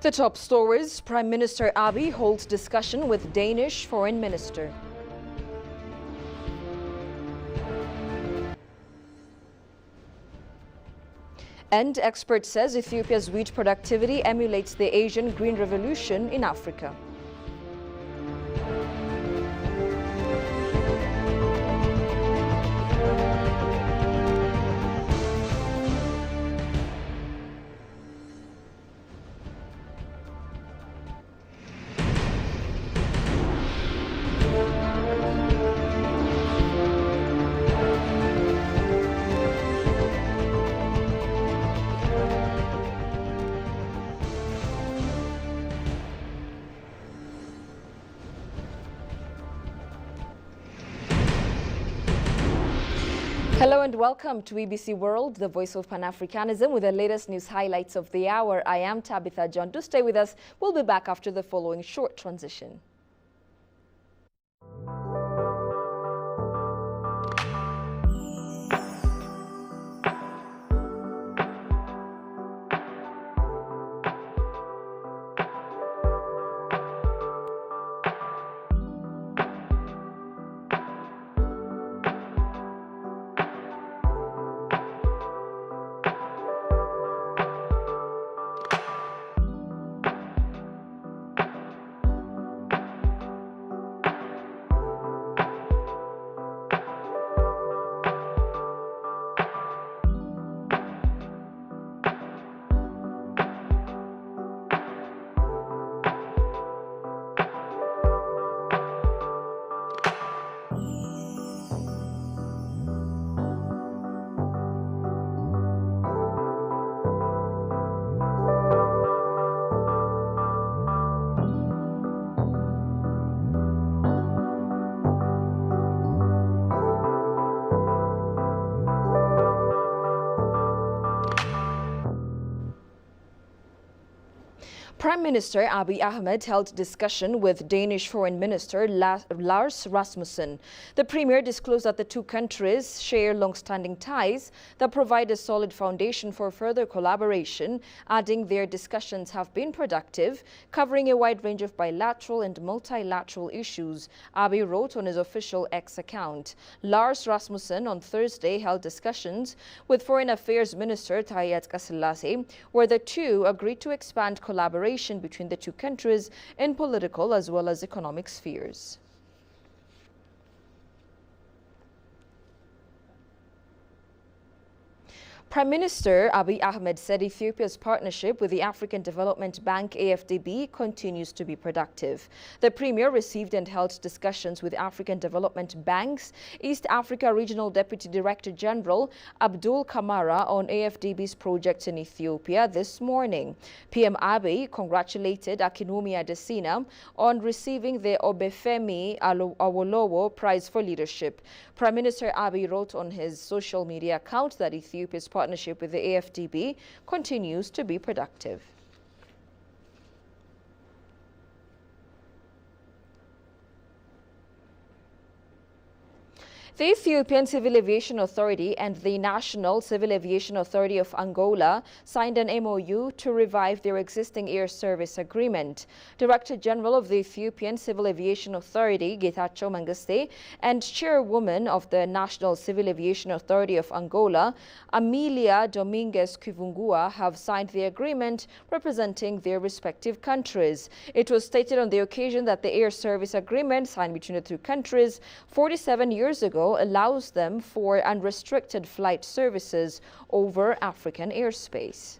The top stories: Prime Minister Abiy holds discussion with Danish Foreign Minister. And expert says Ethiopia's wheat productivity emulates the Asian Green Revolution in Africa. Hello and welcome to EBC World, the voice of Pan-Africanism, with the latest news highlights of the hour. I am Tabitha John. Do stay with us. We'll be back after the following short transition. Prime Minister Abiy Ahmed held discussion with Danish Foreign Minister Lars Rasmussen. The Premier disclosed that the two countries share long-standing ties that provide a solid foundation for further collaboration, adding their discussions have been productive, covering a wide range of bilateral and multilateral issues. Abiy wrote on his official X account. Lars Rasmussen on Thursday held discussions with Foreign Affairs Minister Taye Atqassilase, where the two agreed to expand collaboration between the two countries in political as well as economic spheres. Prime Minister Abiy Ahmed said Ethiopia's partnership with the African Development Bank AFDB continues to be productive. The Premier received and held discussions with African Development Bank's East Africa Regional Deputy Director General Abdul Kamara on AFDB's projects in Ethiopia this morning. PM Abiy congratulated Akinwumi Adesina on receiving the Obafemi Awolowo Prize for Leadership. Prime Minister Abiy wrote on his social media account that Ethiopia's partnership with the AFDB continues to be productive. The Ethiopian Civil Aviation Authority and the National Civil Aviation Authority of Angola signed an MOU to revive their existing air service agreement. Director General of the Ethiopian Civil Aviation Authority, Getachew Mengistu, and Chairwoman of the National Civil Aviation Authority of Angola, Amelia Domingues Kivungua, have signed the agreement representing their respective countries. It was stated on the occasion that the air service agreement signed between the two countries 47 years ago allows them for unrestricted flight services over African airspace.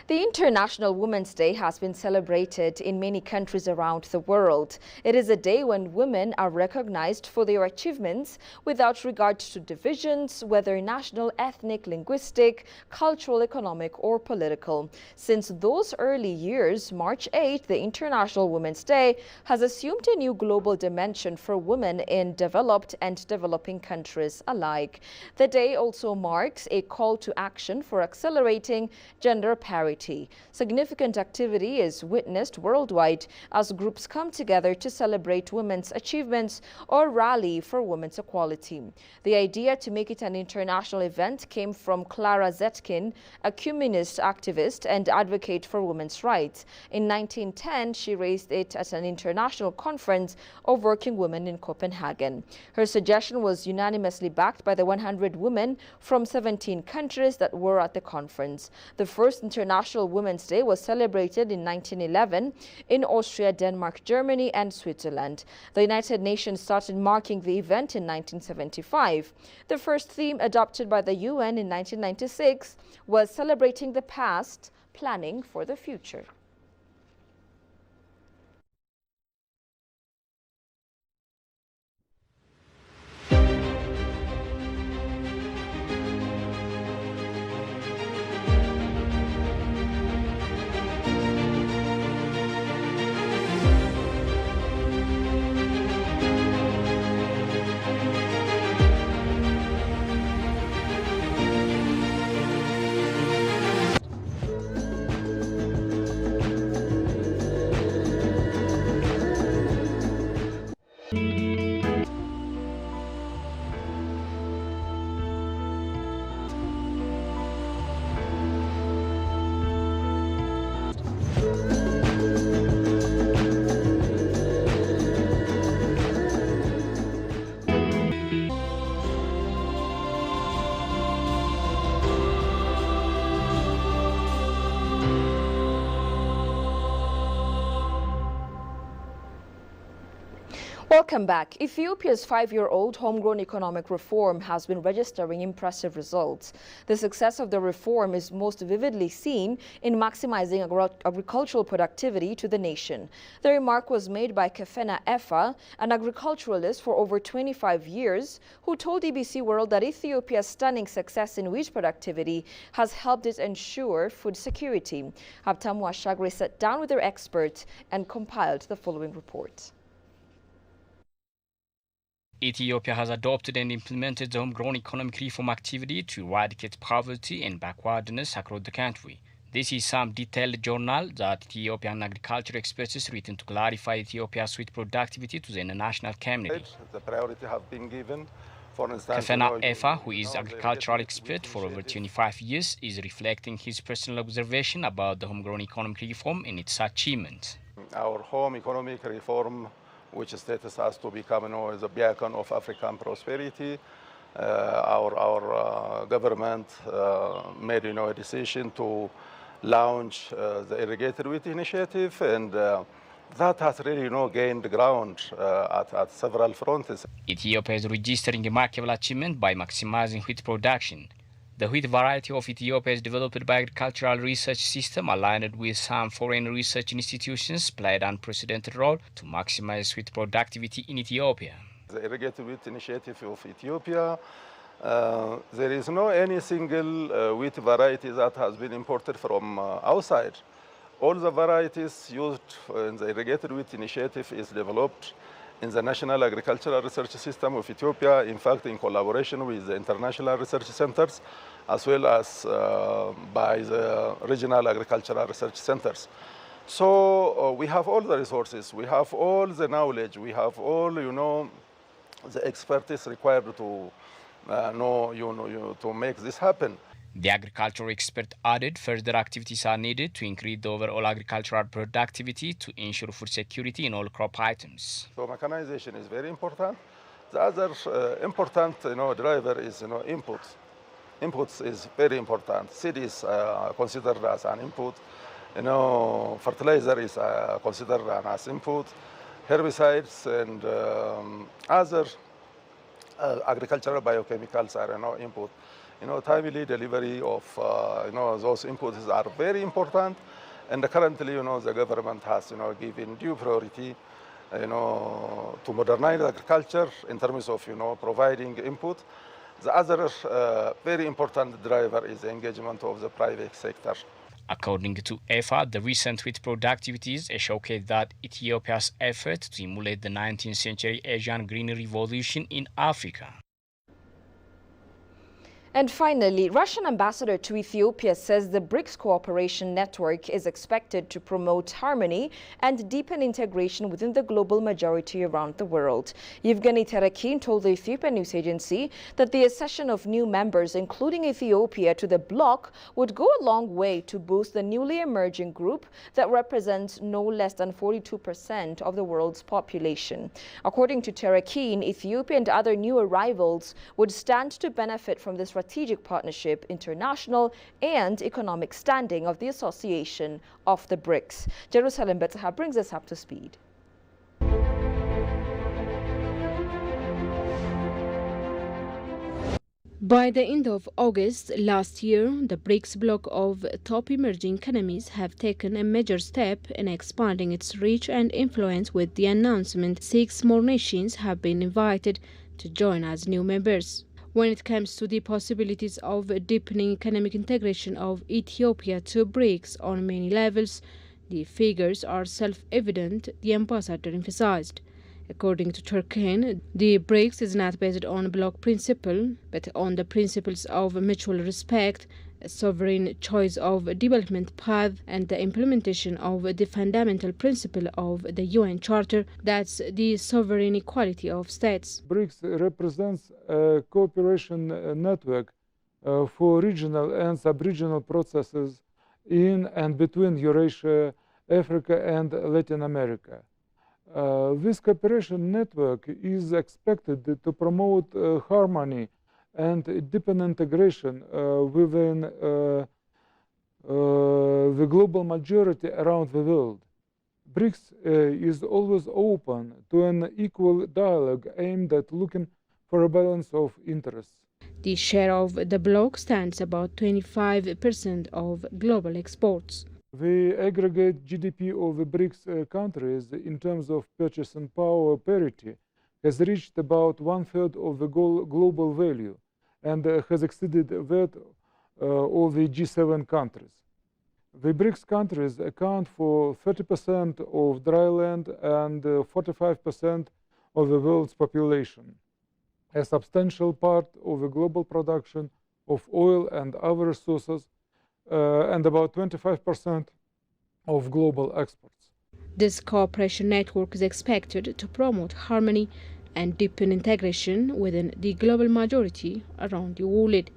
The International Women's Day has been celebrated in many countries around the world. It is a day when women are recognized for their achievements without regard to divisions, whether national, ethnic, linguistic, cultural, economic, or political. Since those early years, March 8th, the International Women's Day has assumed a new global dimension for women in developed and developing countries alike. The day also marks a call to action for accelerating gender parity Authority. Significant activity is witnessed worldwide as groups come together to celebrate women's achievements or rally for women's equality. The idea to make it an international event came from Clara Zetkin, a communist activist and advocate for women's rights. In 1910, she raised it at an international conference of working women in Copenhagen. Her suggestion was unanimously backed by the 100 women from 17 countries that were at the conference. The first International Women's Day was celebrated in 1911 in Austria, Denmark, Germany, and Switzerland. The United Nations started marking the event in 1975. The first theme adopted by the UN in 1996 was celebrating the past, planning for the future. Welcome back. Ethiopia's 5-year-old homegrown economic reform has been registering impressive results. The success of the reform is most vividly seen in maximizing agricultural productivity to the nation. The remark was made by Kefena Efa, an agriculturalist for over 25 years, who told EBC World that Ethiopia's stunning success in wheat productivity has helped it ensure food security. Habtamu Ashagri sat down with their experts and compiled the following report. Ethiopia has adopted and implemented the homegrown economic reform activity to eradicate poverty and backwardness across the country. This is some detailed journal that Ethiopian agriculture experts written to clarify Ethiopia's wheat productivity to the international community. The priority have been given. For instance, Kefena Efa, who is agricultural expert for over 25 years, is reflecting his personal observation about the homegrown economic reform and its achievements. Our home economic reform, which status us to become as a beacon of African prosperity. Our government made a decision to launch the irrigated wheat initiative, and that has really gained ground at several fronts. Ethiopia is registering remarkable achievement by maximizing wheat production. The wheat variety of Ethiopia is developed by agricultural research system aligned with some foreign research institutions played an unprecedented role to maximize wheat productivity in Ethiopia. The irrigated wheat initiative of Ethiopia, there is no any single wheat variety that has been imported from outside. All the varieties used in the irrigated wheat initiative is developed in the National Agricultural Research System of Ethiopia, in fact, in collaboration with the international research centers, as well as by the regional agricultural research centers. So we have all the resources, we have all the knowledge, we have all, the expertise required to to make this happen. The agricultural expert added further activities are needed to increase the overall agricultural productivity to ensure food security in all crop items. So mechanization is very important. The other important driver is inputs. Inputs is very important. Seed is considered as an input. Fertilizer is considered as input. Herbicides and other agricultural biochemicals are input. Timely delivery of those inputs are very important, and currently, the government has given due priority, to modernize agriculture in terms of providing input. The other very important driver is the engagement of the private sector. According to EFA, the recent wheat productivities showcase that Ethiopia's effort to emulate the 19th century Asian Green Revolution in Africa. And finally, Russian ambassador to Ethiopia says the BRICS cooperation network is expected to promote harmony and deepen integration within the global majority around the world. Yevgeny Terakin told the Ethiopian news agency that the accession of new members, including Ethiopia, to the bloc would go a long way to boost the newly emerging group that represents no less than 42% of the world's population. According to Terakin, Ethiopia and other new arrivals would stand to benefit from this strategic partnership, international and economic standing of the association of the BRICS. Jerusalem Betzaha brings us up to speed. By the end of August last year, the BRICS bloc of top emerging economies have taken a major step in expanding its reach and influence with the announcement 6 more nations have been invited to join as new members. When it comes to the possibilities of deepening economic integration of Ethiopia to BRICS on many levels, the figures are self-evident, the ambassador emphasized. According to Terakin, the BRICS is not based on bloc principle, but on the principles of mutual respect, a sovereign choice of development path, and the implementation of the fundamental principle of the UN Charter, that's the sovereign equality of states. BRICS represents a cooperation network for regional and sub-regional processes in and between Eurasia, Africa, and Latin America. This cooperation network is expected to promote harmony and deepen integration within the global majority around the world. BRICS is always open to an equal dialogue aimed at looking for a balance of interests. The share of the bloc stands about 25% of global exports. The aggregate GDP of the BRICS countries in terms of purchasing power parity has reached about 1/3 of the global value and has exceeded that of the G7 countries. The BRICS countries account for 30% of dry land and 45% of the world's population. A substantial part of the global production of oil and other resources and about 25% of global exports. This cooperation network is expected to promote harmony and deepen integration within the global majority around the world.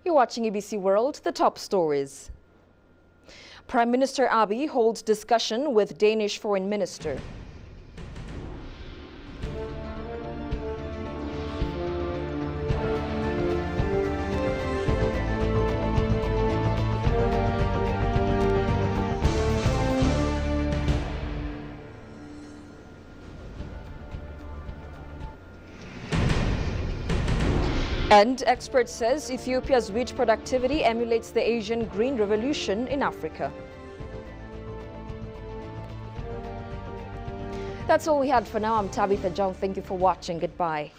You're watching ABC World, the top stories. Prime Minister Abiy holds discussion with Danish Foreign Minister. And expert says Ethiopia's wheat productivity emulates the Asian Green Revolution in Africa. That's all we had for now. I'm Tabitha John. Thank you for watching. Goodbye.